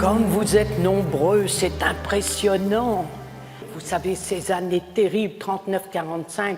Comme vous êtes nombreux, c'est impressionnant. Vous savez, ces années terribles, 39-45,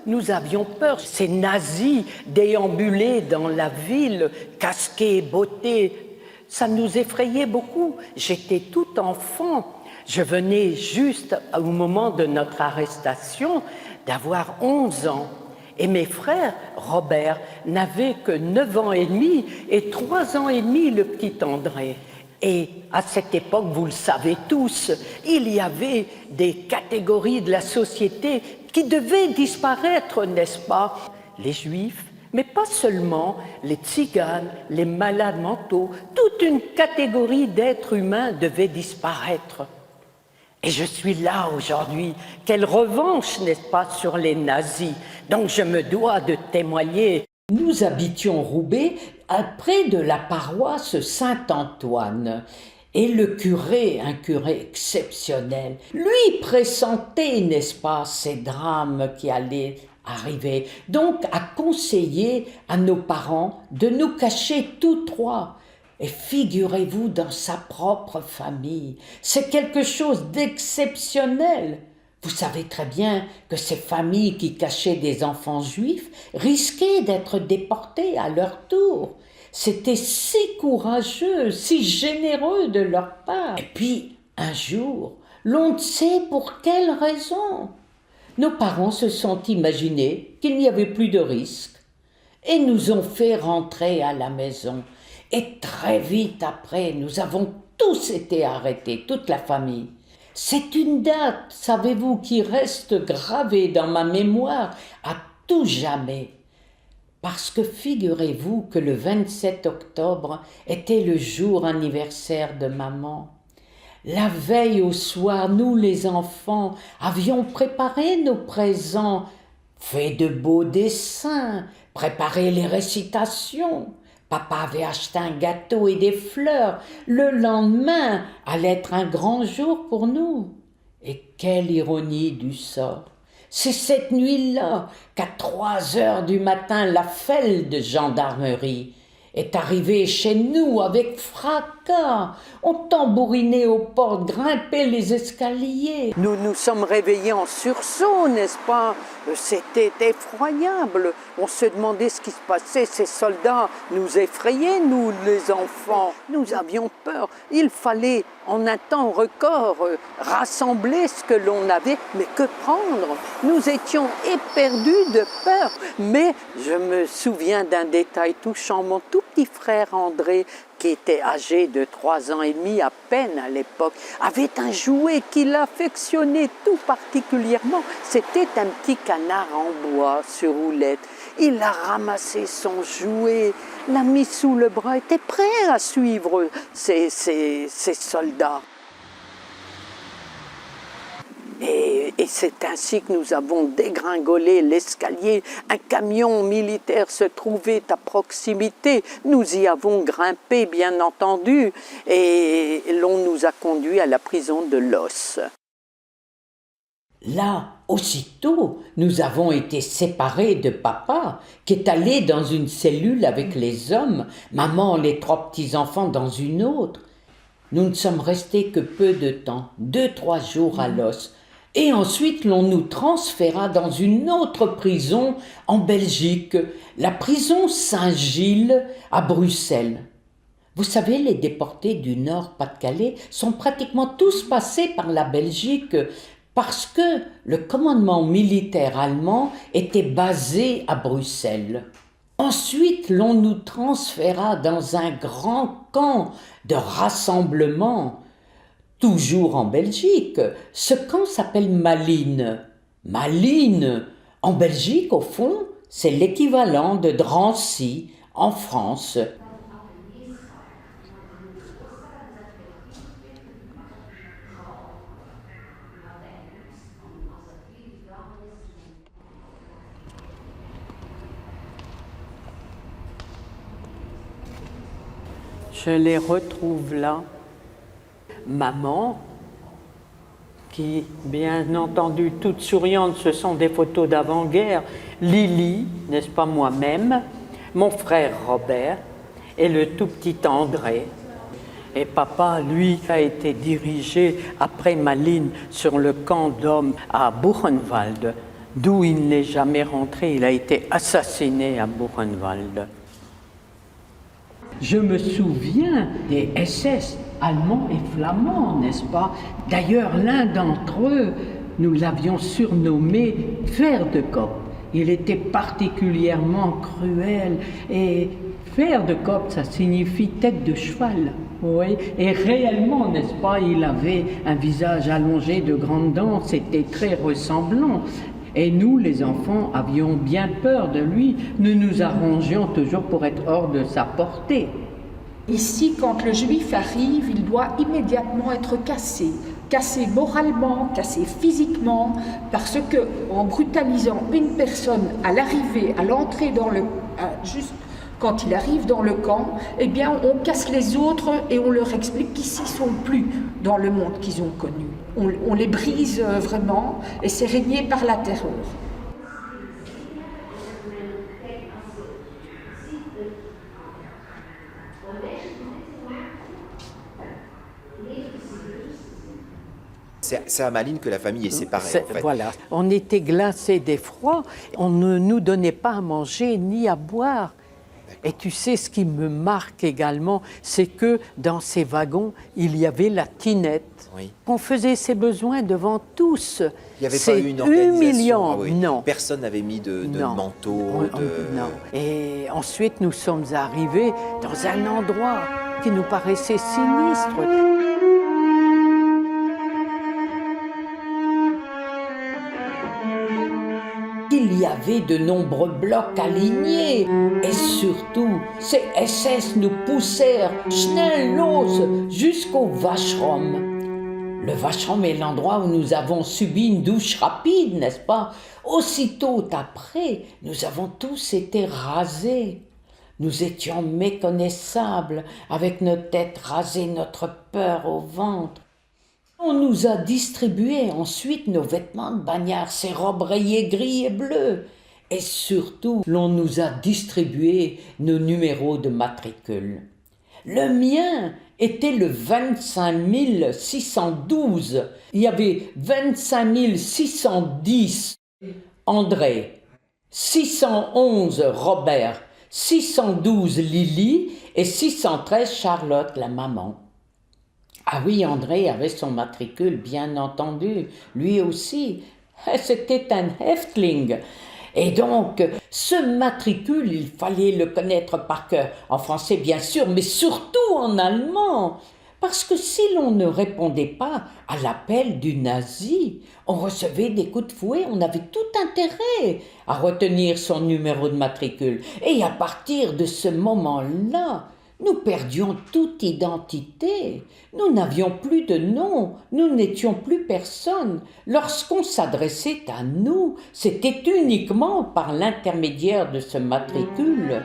nous avions peur. Ces nazis déambulaient dans la ville, casqués, bottés. Ça nous effrayait beaucoup. J'étais tout enfant. Je venais juste au moment de notre arrestation d'avoir 11 ans. Et mes frères, Robert, n'avaient que 9 ans et demi et 3 ans et demi, le petit André. Et à cette époque, vous le savez tous, il y avait des catégories de la société qui devaient disparaître, n'est-ce pas? Les Juifs, mais pas seulement, les Tziganes, les malades mentaux, toute une catégorie d'êtres humains devait disparaître. Et je suis là aujourd'hui. Quelle revanche, n'est-ce pas, sur les nazis? Donc je me dois de témoigner. Nous habitions Roubaix, près de la paroisse Saint-Antoine. Et le curé, un curé exceptionnel, lui pressentait, n'est-ce pas, ces drames qui allaient arriver. Donc a conseillé à nos parents de nous cacher tous trois. Et figurez-vous dans sa propre famille, c'est quelque chose d'exceptionnel. Vous savez très bien que ces familles qui cachaient des enfants juifs risquaient d'être déportées à leur tour. C'était si courageux, si généreux de leur part. Et puis, un jour, l'on ne sait pour quelle raison, nos parents se sont imaginés qu'il n'y avait plus de risque et nous ont fait rentrer à la maison. Et très vite après, nous avons tous été arrêtés, toute la famille. C'est une date, savez-vous, qui reste gravée dans ma mémoire à tout jamais. Parce que figurez-vous que le 27 octobre était le jour anniversaire de maman. La veille au soir, nous les enfants avions préparé nos présents, fait de beaux dessins, préparé les récitations. Papa avait acheté un gâteau et des fleurs. Le lendemain allait être un grand jour pour nous. Et quelle ironie du sort! C'est cette nuit-là qu'à 3 heures du matin, la FEL de gendarmerie est arrivée chez nous avec fracas. On tambourinait aux portes, grimpait les escaliers. Nous nous sommes réveillés en sursaut, n'est-ce pas? C'était effroyable. On se demandait ce qui se passait. Ces soldats nous effrayaient, nous les enfants. Nous avions peur. Il fallait en un temps record rassembler ce que l'on avait. Mais que prendre? Nous étions éperdus de peur. Mais je me souviens d'un détail touchant. Mon tout petit frère André, qui était âgé de 3 ans et demi à peine à l'époque, avait un jouet qu'il affectionnait tout particulièrement. C'était un petit canard en bois sur roulette. Il a ramassé son jouet, l'a mis sous le bras, était prêt à suivre ces soldats. Et c'est ainsi que nous avons dégringolé l'escalier. Un camion militaire se trouvait à proximité. Nous y avons grimpé, bien entendu, et l'on nous a conduits à la prison de Los. Là, aussitôt, nous avons été séparés de papa, qui est allé dans une cellule avec les hommes, maman, les 3 petits-enfants dans une autre. Nous ne sommes restés que peu de temps, 2-3 jours à Los. Et ensuite, l'on nous transféra dans une autre prison en Belgique, la prison Saint-Gilles à Bruxelles. Vous savez, les déportés du Nord-Pas-de-Calais sont pratiquement tous passés par la Belgique parce que le commandement militaire allemand était basé à Bruxelles. Ensuite, l'on nous transféra dans un grand camp de rassemblement, toujours en Belgique. Ce camp s'appelle Malines. Malines, en Belgique, au fond, c'est l'équivalent de Drancy, en France. Je les retrouve là. Maman, qui, bien entendu, toute souriante, ce sont des photos d'avant-guerre, Lily, n'est-ce pas, moi-même, mon frère Robert et le tout petit André. Et papa, lui, a été dirigé après Malines sur le camp d'hommes à Buchenwald, d'où il n'est jamais rentré. Il a été assassiné à Buchenwald. Je me souviens des SS allemands et flamands, n'est-ce pas? D'ailleurs, l'un d'entre eux, nous l'avions surnommé Fer de Kop. Il était particulièrement cruel et Fer de Kop, ça signifie tête de cheval. Oui, et réellement, n'est-ce pas, il avait un visage allongé de grandes dents, c'était très ressemblant. Et nous, les enfants, avions bien peur de lui. Nous nous arrangions toujours pour être hors de sa portée. Ici, quand le juif arrive, il doit immédiatement être cassé. Cassé moralement, cassé physiquement, parce que en brutalisant une personne à l'arrivée, à l'entrée dans le... juste quand il arrive dans le camp, eh bien, on casse les autres et on leur explique qu'ils ne sont plus dans le monde qu'ils ont connu. On les brise vraiment et c'est régné par la terreur. C'est à Malines que la famille est séparée, en fait. Voilà, on était glacés d'effroi, on ne nous donnait pas à manger ni à boire. Et tu sais, ce qui me marque également, c'est que dans ces wagons, il y avait la tinette. Oui. On faisait ses besoins devant tous. Il n'y avait pas eu une organisation. Humiliant, Ah oui. non. Personne n'avait mis de manteau. Non. Et ensuite, nous sommes arrivés dans un endroit qui nous paraissait sinistre. Il y avait de nombreux blocs alignés et surtout, ces SS nous poussèrent schnellos jusqu'au Washraum. Le Washraum est l'endroit où nous avons subi une douche rapide, n'est-ce pas? Aussitôt après, nous avons tous été rasés. Nous étions méconnaissables, avec nos têtes rasées, notre peur au ventre. On nous a distribué ensuite nos vêtements de bagnard, ces robes rayées gris et bleu. Et surtout, l'on nous a distribué nos numéros de matricule. Le mien était le 25 612. Il y avait 25 610 André, 611 Robert, 612 Lily et 613 Charlotte, la maman. Ah oui, André avait son matricule, bien entendu, lui aussi. C'était un Häftling. Et donc, ce matricule, il fallait le connaître par cœur, en français bien sûr, mais surtout en allemand. Parce que si l'on ne répondait pas à l'appel du nazi, on recevait des coups de fouet, on avait tout intérêt à retenir son numéro de matricule. Et à partir de ce moment-là, nous perdions toute identité, nous n'avions plus de nom, nous n'étions plus personne. Lorsqu'on s'adressait à nous, c'était uniquement par l'intermédiaire de ce matricule.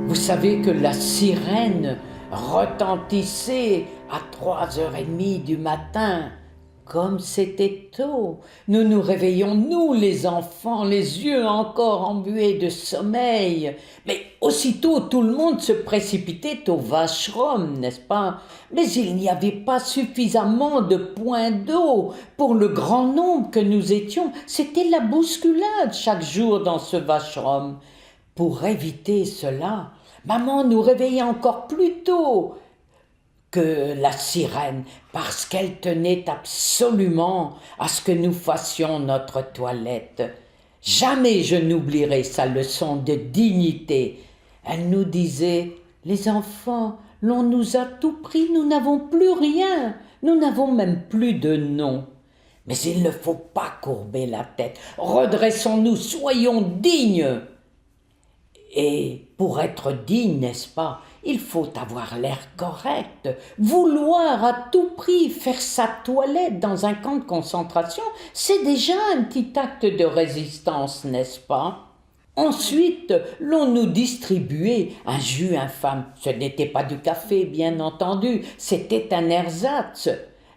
Vous savez que la sirène retentissait à 3h30 du matin. Comme c'était tôt, nous nous réveillons, nous les enfants, les yeux encore embués de sommeil. Mais aussitôt tout le monde se précipitait au Washraum, n'est-ce pas? Mais il n'y avait pas suffisamment de points d'eau pour le grand nombre que nous étions. C'était la bousculade chaque jour dans ce Washraum. Pour éviter cela, maman nous réveillait encore plus tôt que la sirène, parce qu'elle tenait absolument à ce que nous fassions notre toilette. Jamais je n'oublierai sa leçon de dignité. Elle nous disait « Les enfants, l'on nous a tout pris, nous n'avons plus rien, nous n'avons même plus de nom. Mais il ne faut pas courber la tête, redressons-nous, soyons dignes. » Et Pour être digne, n'est-ce pas, il faut avoir l'air correct, vouloir à tout prix faire sa toilette dans un camp de concentration, c'est déjà un petit acte de résistance, n'est-ce pas? Ensuite, l'on nous distribuait un jus infâme. Ce n'était pas du café, bien entendu, c'était un ersatz.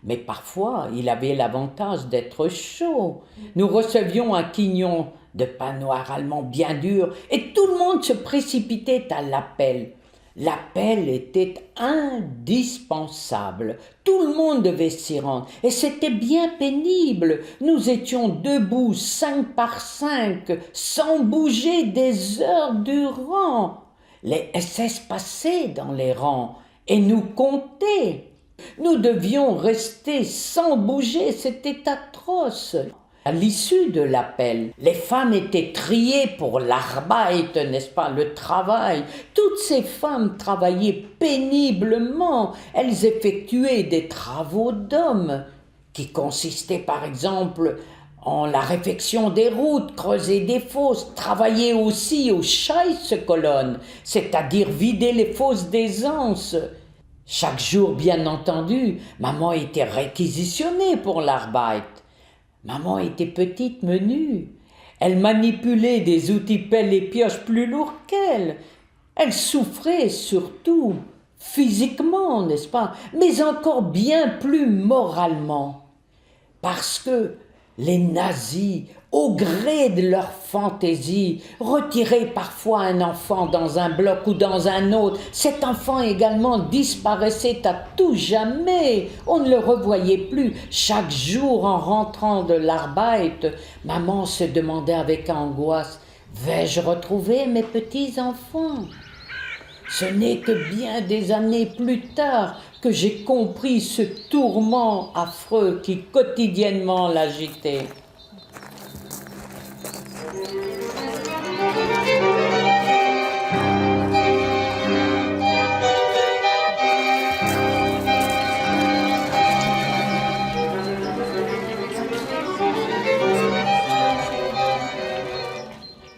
Mais parfois, il avait l'avantage d'être chaud. Nous recevions un quignon de pain noir allemand bien dur et tout le monde se précipitait à l'appel. L'appel était indispensable. Tout le monde devait s'y rendre et c'était bien pénible. Nous étions debout 5 par 5, sans bouger des heures durant. Les SS passaient dans les rangs et nous comptaient. Nous devions rester sans bouger, c'était atroce. À l'issue de l'appel, les femmes étaient triées pour l'Arbeit, n'est-ce pas, le travail. Toutes ces femmes travaillaient péniblement. Elles effectuaient des travaux d'hommes, qui consistaient par exemple en la réfection des routes, creuser des fosses, travailler aussi aux Scheisskolonnes, c'est-à-dire vider les fosses d'aisance. Chaque jour, bien entendu, maman était réquisitionnée pour l'Arbeit. Maman était petite, menue. Elle manipulait des outils pelles et pioches plus lourds qu'elle. Elle souffrait surtout physiquement, n'est-ce pas, mais encore bien plus moralement. Parce que les nazis, au gré de leur fantaisie, retiraient parfois un enfant dans un bloc ou dans un autre. Cet enfant également disparaissait à tout jamais. On ne le revoyait plus. Chaque jour, en rentrant de l'Arbeit, maman se demandait avec angoisse « Vais-je retrouver mes petits-enfants » Ce n'est que bien des années plus tard que j'ai compris ce tourment affreux qui quotidiennement l'agitait.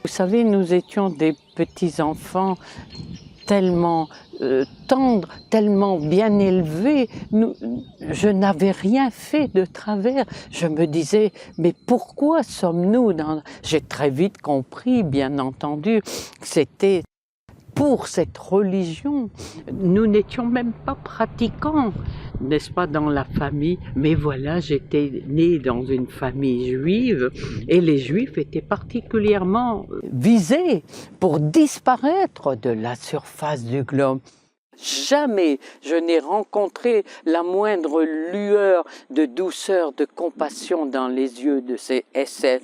Vous savez, nous étions des petits-enfants tellement tendres, tellement bien élevés. Je n'avais rien fait de travers. Je me disais, mais pourquoi sommes-nous dans... J'ai très vite compris, bien entendu, que c'était pour cette religion. Nous n'étions même pas pratiquants, n'est-ce pas, dans la famille. Mais voilà, j'étais née dans une famille juive et les juifs étaient particulièrement visés pour disparaître de la surface du globe. Jamais je n'ai rencontré la moindre lueur de douceur, de compassion dans les yeux de ces SS.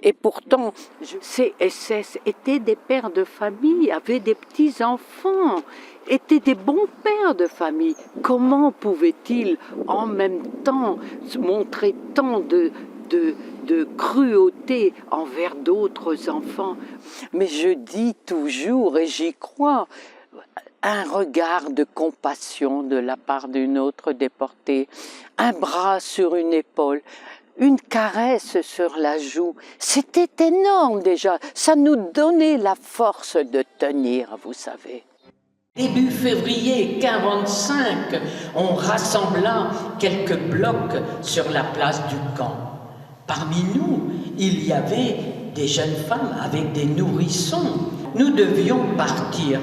Et pourtant, ces SS étaient des pères de famille, avaient des petits-enfants, étaient des bons pères de famille. Comment pouvaient-ils en même temps montrer tant de cruauté envers d'autres enfants? Mais je dis toujours, et j'y crois, un regard de compassion de la part d'une autre déportée, un bras sur une épaule, une caresse sur la joue, c'était énorme déjà, ça nous donnait la force de tenir, vous savez. Début février 1945, on rassembla quelques blocs sur la place du camp. Parmi nous, il y avait des jeunes femmes avec des nourrissons. Nous devions partir.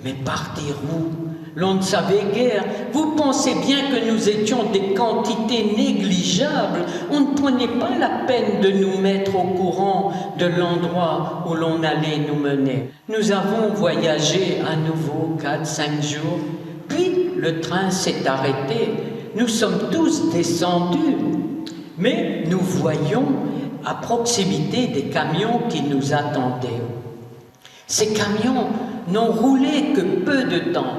Mais partir où? L'on ne savait guère. Vous pensez bien que nous étions des quantités négligeables. On ne prenait pas la peine de nous mettre au courant de l'endroit où l'on allait nous mener. Nous avons voyagé à nouveau 4-5 jours. Puis le train s'est arrêté. Nous sommes tous descendus. Mais nous voyions à proximité des camions qui nous attendaient. Ces camions n'ont roulé que peu de temps.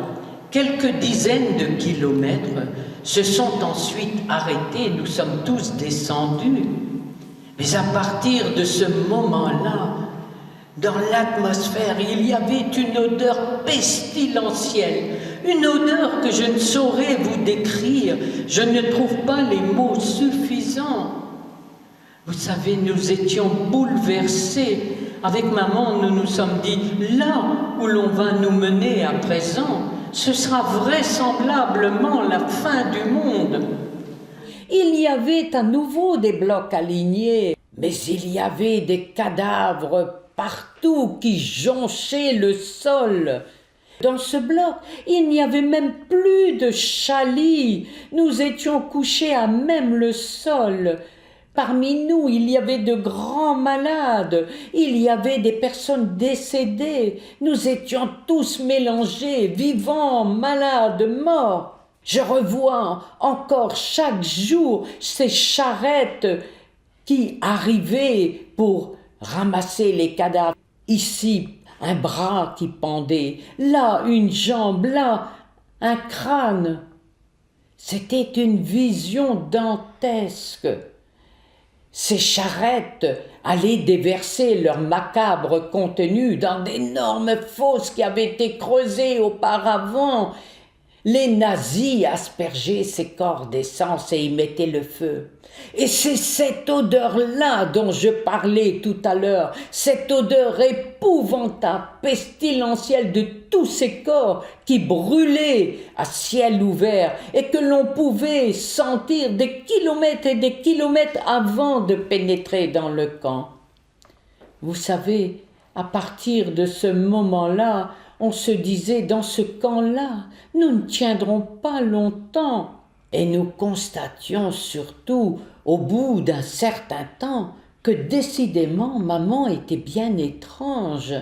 Quelques dizaines de kilomètres se sont ensuite arrêtés. Nous sommes tous descendus. Mais à partir de ce moment-là, dans l'atmosphère, il y avait une odeur pestilentielle, une odeur que je ne saurais vous décrire. Je ne trouve pas les mots suffisants. Vous savez, nous étions bouleversés Avec maman, nous nous sommes dit, là où l'on va nous mener à présent, ce sera vraisemblablement la fin du monde. Il y avait à nouveau des blocs alignés, mais il y avait des cadavres partout qui jonchaient le sol. Dans ce bloc, il n'y avait même plus de chalis. Nous étions couchés à même le sol. Parmi nous, il y avait de grands malades, il y avait des personnes décédées. Nous étions tous mélangés, vivants, malades, morts. Je revois encore chaque jour ces charrettes qui arrivaient pour ramasser les cadavres. Ici, un bras qui pendait, là, une jambe, là, un crâne. C'était une vision dantesque. Ces charrettes allaient déverser leur macabre contenu dans d'énormes fosses qui avaient été creusées auparavant. Les nazis aspergeaient ces corps d'essence et y mettaient le feu. Et c'est cette odeur-là dont je parlais tout à l'heure, cette odeur épouvantable, pestilentielle de tous ces corps qui brûlaient à ciel ouvert et que l'on pouvait sentir des kilomètres et des kilomètres avant de pénétrer dans le camp. Vous savez, à partir de ce moment-là, on se disait, dans ce camp-là, nous ne tiendrons pas longtemps. Et nous constations surtout, au bout d'un certain temps, que décidément maman était bien étrange.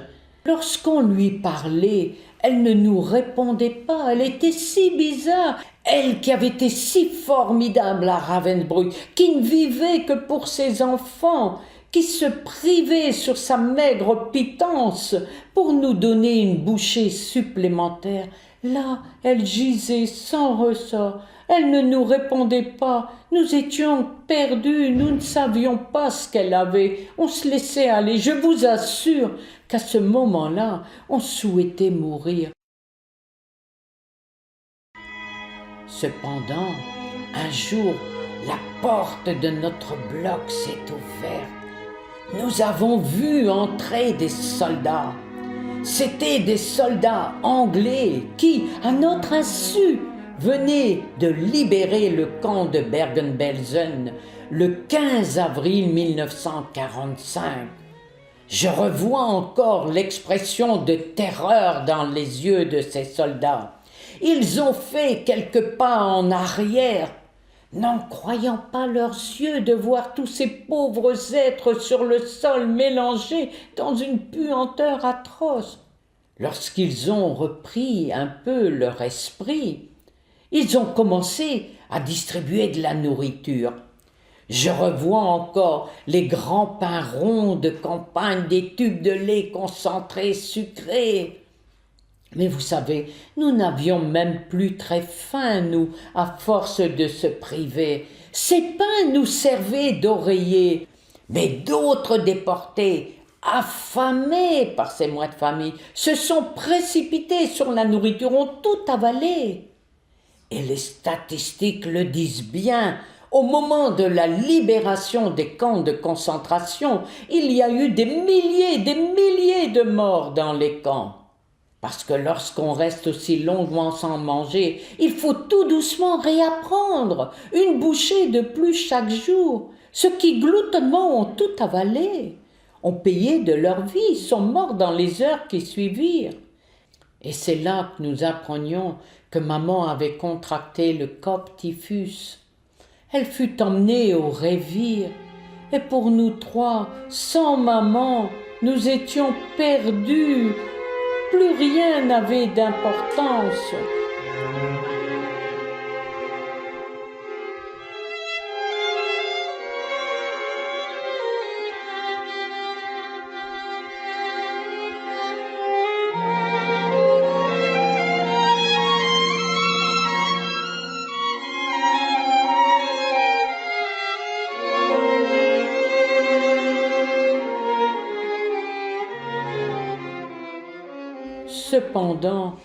Lorsqu'on lui parlait, elle ne nous répondait pas, elle était si bizarre. Elle qui avait été si formidable à Ravensbrück, qui ne vivait que pour ses enfants, qui se privait sur sa maigre pitance pour nous donner une bouchée supplémentaire. Là, elle gisait sans ressort. Elle ne nous répondait pas. Nous étions perdus. Nous ne savions pas ce qu'elle avait. On se laissait aller. Je vous assure qu'à ce moment-là, on souhaitait mourir. Cependant, un jour, la porte de notre bloc s'est ouverte. Nous avons vu entrer des soldats. C'étaient des soldats anglais qui, à notre insu, venaient de libérer le camp de Bergen-Belsen le 15 avril 1945. Je revois encore l'expression de terreur dans les yeux de ces soldats. Ils ont fait quelques pas en arrière, n'en croyant pas leurs yeux de voir tous ces pauvres êtres sur le sol mélangés dans une puanteur atroce. Lorsqu'ils ont repris un peu leur esprit, ils ont commencé à distribuer de la nourriture. Je revois encore les grands pains ronds de campagne, des tubes de lait concentré, sucré. Mais vous savez, nous n'avions même plus très faim, nous, à force de se priver. Ces pains nous servaient d'oreillers, mais d'autres déportés, affamés par ces mois de famille, se sont précipités sur la nourriture, ont tout avalé. Et les statistiques le disent bien. Au moment de la libération des camps de concentration, il y a eu des milliers de morts dans les camps. Parce que lorsqu'on reste aussi longtemps sans manger, il faut tout doucement réapprendre, une bouchée de plus chaque jour. Ceux qui gloutonnement ont tout avalé, ont payé de leur vie, sont morts dans les heures qui suivirent. Et c'est là que nous apprenions que maman avait contracté le coptyphus. Elle fut emmenée au Révire, et pour nous trois, sans maman, nous étions perdus. Plus rien n'avait d'importance. Cependant,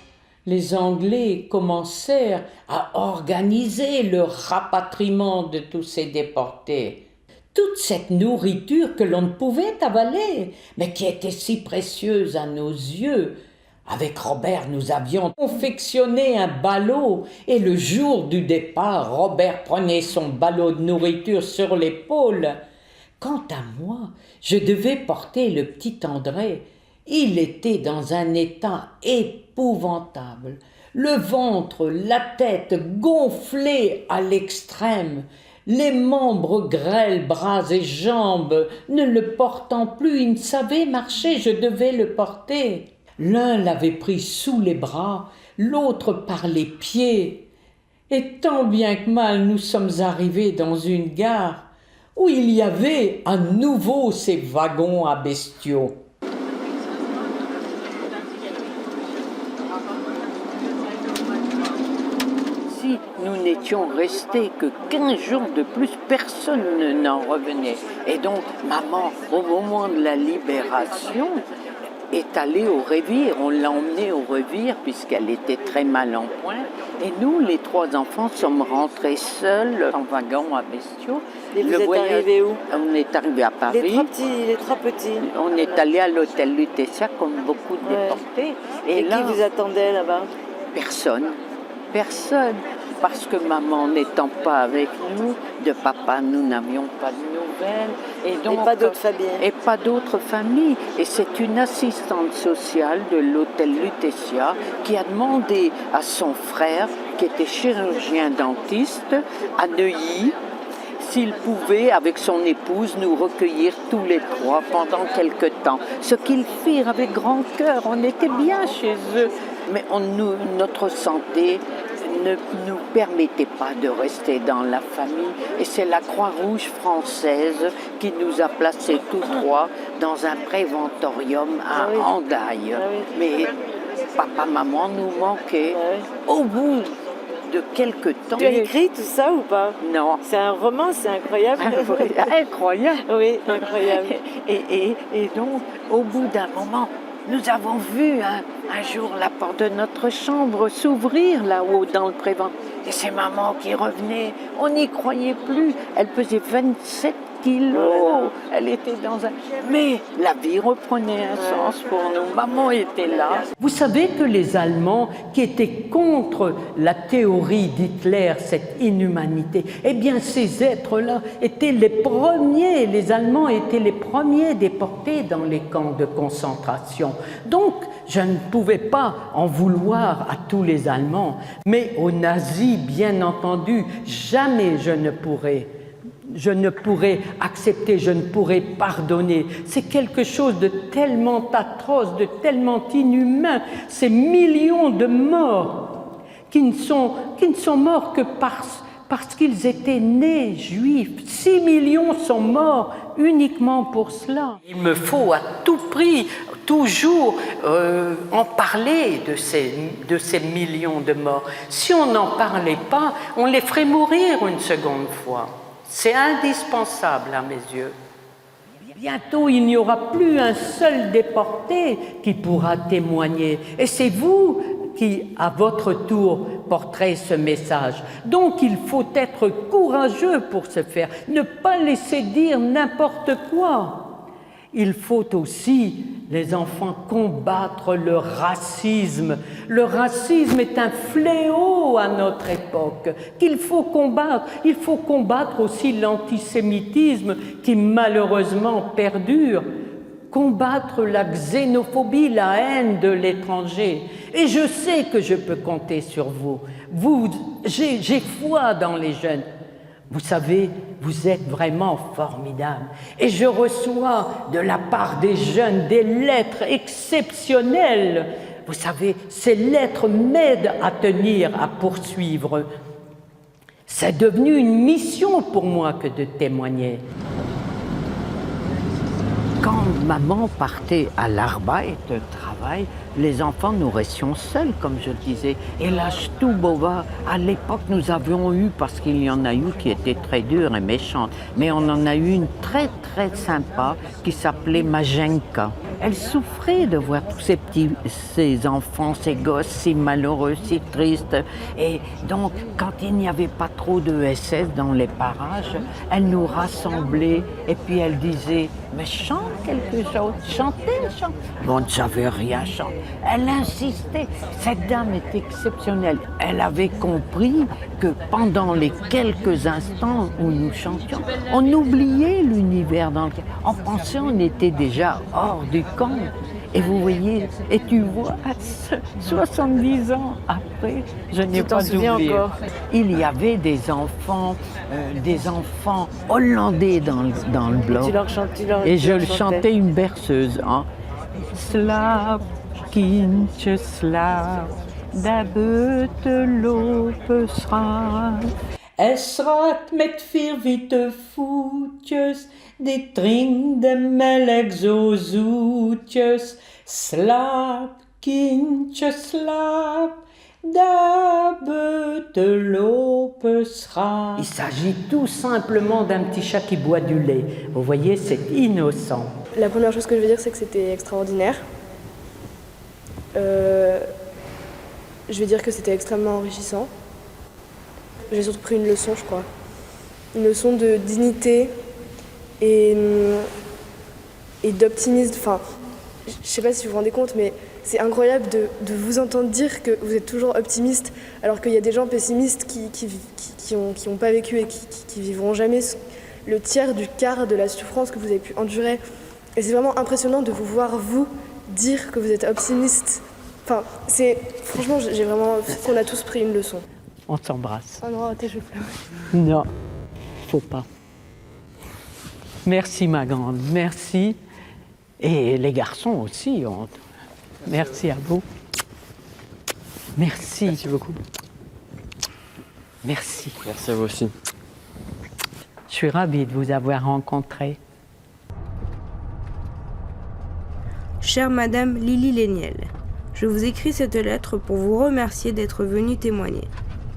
les Anglais commencèrent à organiser le rapatriement de tous ces déportés. toute cette nourriture que l'on ne pouvait avaler, mais qui était si précieuse à nos yeux. Avec Robert, nous avions confectionné un ballot, et le jour du départ, Robert prenait son ballot de nourriture sur l'épaule. Quant à moi, je devais porter le petit André. Il était dans un état épouvantable, le ventre, la tête gonflés à l'extrême, les membres grêles, bras et jambes, ne le portant plus, il ne savait marcher, je devais le porter. L'un l'avait pris sous les bras, l'autre par les pieds. Et tant bien que mal nous sommes arrivés dans une gare où il y avait à nouveau ces wagons à bestiaux. Si nous n'étions restés que 15 jours de plus, personne n'en revenait. Et donc, maman, au moment de la libération, est allée au Révire. On l'a emmenée au Révire puisqu'elle était très mal en point. Et nous, les 3 enfants, sommes rentrés seuls en wagon à bestiaux. Et vous êtes arrivés où? On est arrivés à Paris. Les trois petits. On est allés à l'hôtel Lutetia comme beaucoup de déportés. Et là, qui vous attendait là-bas? Personne. Parce que maman n'étant pas avec nous, de papa, nous n'avions pas de nouvelles. Et donc, pas d'autres familles. Et pas d'autres familles. Et c'est une assistante sociale de l'hôtel Lutetia qui a demandé à son frère, qui était chirurgien dentiste, à Neuilly, s'il pouvait, avec son épouse, nous recueillir tous les 3 pendant quelque temps. Ce qu'ils firent avec grand cœur, on était bien chez eux. Mais notre santé ne nous permettait pas de rester dans la famille. Et c'est la Croix-Rouge française qui nous a placés tous 3 dans un préventorium à Hendaye. Mais papa, maman nous manquaient. Au bout de quelques temps... Tu as écrit tout ça ou pas? Non. C'est un roman, c'est incroyable. Incroyable. Oui, incroyable. Et donc, au bout d'un moment, nous avons vu un jour la porte de notre chambre s'ouvrir là-haut dans le prévent. Et c'est maman qui revenait. On n'y croyait plus. Elle pesait 27 kilos. Elle était dans un... Mais la vie reprenait un sens pour nous. Maman était là. Vous savez que les Allemands, qui étaient contre la théorie d'Hitler, cette inhumanité, eh bien ces êtres-là étaient les premiers, les Allemands étaient les premiers déportés dans les camps de concentration. Donc, je ne pouvais pas en vouloir à tous les Allemands, mais aux nazis, bien entendu, jamais je ne pourrais accepter, je ne pourrais pardonner. C'est quelque chose de tellement atroce, de tellement inhumain, ces millions de morts qui ne sont morts que parce qu'ils étaient nés juifs. 6 millions sont morts uniquement pour cela. Il me faut à tout prix, toujours, en parler de ces millions de morts. Si on n'en parlait pas, on les ferait mourir une seconde fois. C'est indispensable à mes yeux. Bientôt, il n'y aura plus un seul déporté qui pourra témoigner. Et c'est vous qui, à votre tour, porterez ce message. Donc, il faut être courageux pour ce faire. Ne pas laisser dire n'importe quoi. Il faut aussi, les enfants, combattre le racisme. Le racisme est un fléau à notre époque qu'il faut combattre. Il faut combattre aussi l'antisémitisme qui malheureusement perdure. Combattre la xénophobie, la haine de l'étranger. Et je sais que je peux compter sur vous. J'ai foi dans les jeunes. Vous savez, vous êtes vraiment formidables. Et je reçois de la part des jeunes des lettres exceptionnelles. Vous savez, ces lettres m'aident à tenir, à poursuivre. C'est devenu une mission pour moi que de témoigner. Quand maman partait à l'Arbeit, au travail, les enfants, nous restions seuls, comme je le disais. Et la Chtubova, à l'époque, nous avions eu, parce qu'il y en a eu qui étaient très dures et méchantes, mais on en a eu une très, très sympa qui s'appelait Majenka. Elle souffrait de voir tous ces enfants, ces gosses si malheureux, si tristes. Et donc, quand il n'y avait pas trop de SS dans les parages, elle nous rassemblait et puis elle disait « Mais chante quelque chose, chantez, chante !» Bon, on ne savait rien chanter. Elle insistait. Cette dame était exceptionnelle. Elle avait compris que pendant les quelques instants où nous chantions, on oubliait l'univers dans lequel on pensait on était déjà hors du camp. Et vous voyez, et tu vois, 70 ans après, je n'ai pas oublié. Il y avait des enfants hollandais dans le bloc. Et je chantais une berceuse. Hein. Slaap, kindje, slaap, daar buiten lopen schraan. Es raakt met 4 witte voetjes, die drinkt de melk zo zoetjes. Slaap, kindje, slaap, daar buiten lopen schraan. Il s'agit tout simplement d'un petit chat qui boit du lait. Vous voyez, c'est innocent. La première chose que je veux dire, c'est que c'était extraordinaire. Je vais dire que c'était extrêmement enrichissant. J'ai surtout pris une leçon, je crois. Une leçon de dignité et d'optimisme. Enfin, je ne sais pas si vous vous rendez compte, mais c'est incroyable de vous entendre dire que vous êtes toujours optimiste, alors qu'il y a des gens pessimistes qui ont pas vécu et qui vivront jamais le tiers du quart de la souffrance que vous avez pu endurer. Et c'est vraiment impressionnant de vous voir, vous, dire que vous êtes optimiste. Enfin, franchement, j'ai vraiment... On a tous pris une leçon. On s'embrasse. Oh non, arrêtez, je vais pleurer. Non, faut pas. Merci ma grande, merci. Et les garçons aussi. Merci à vous. Merci. Merci beaucoup. Merci. Merci à vous aussi. Je suis ravie de vous avoir rencontré. Chère Madame Lily Léniel, je vous écris cette lettre pour vous remercier d'être venue témoigner.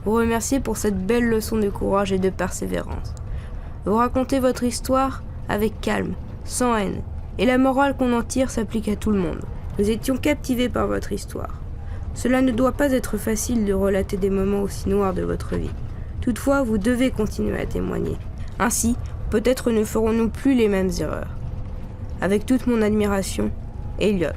Vous remercier pour cette belle leçon de courage et de persévérance. Vous racontez votre histoire avec calme, sans haine, et la morale qu'on en tire s'applique à tout le monde. Nous étions captivés par votre histoire. Cela ne doit pas être facile de relater des moments aussi noirs de votre vie. Toutefois, vous devez continuer à témoigner. Ainsi, peut-être ne ferons-nous plus les mêmes erreurs. Avec toute mon admiration, Elliot.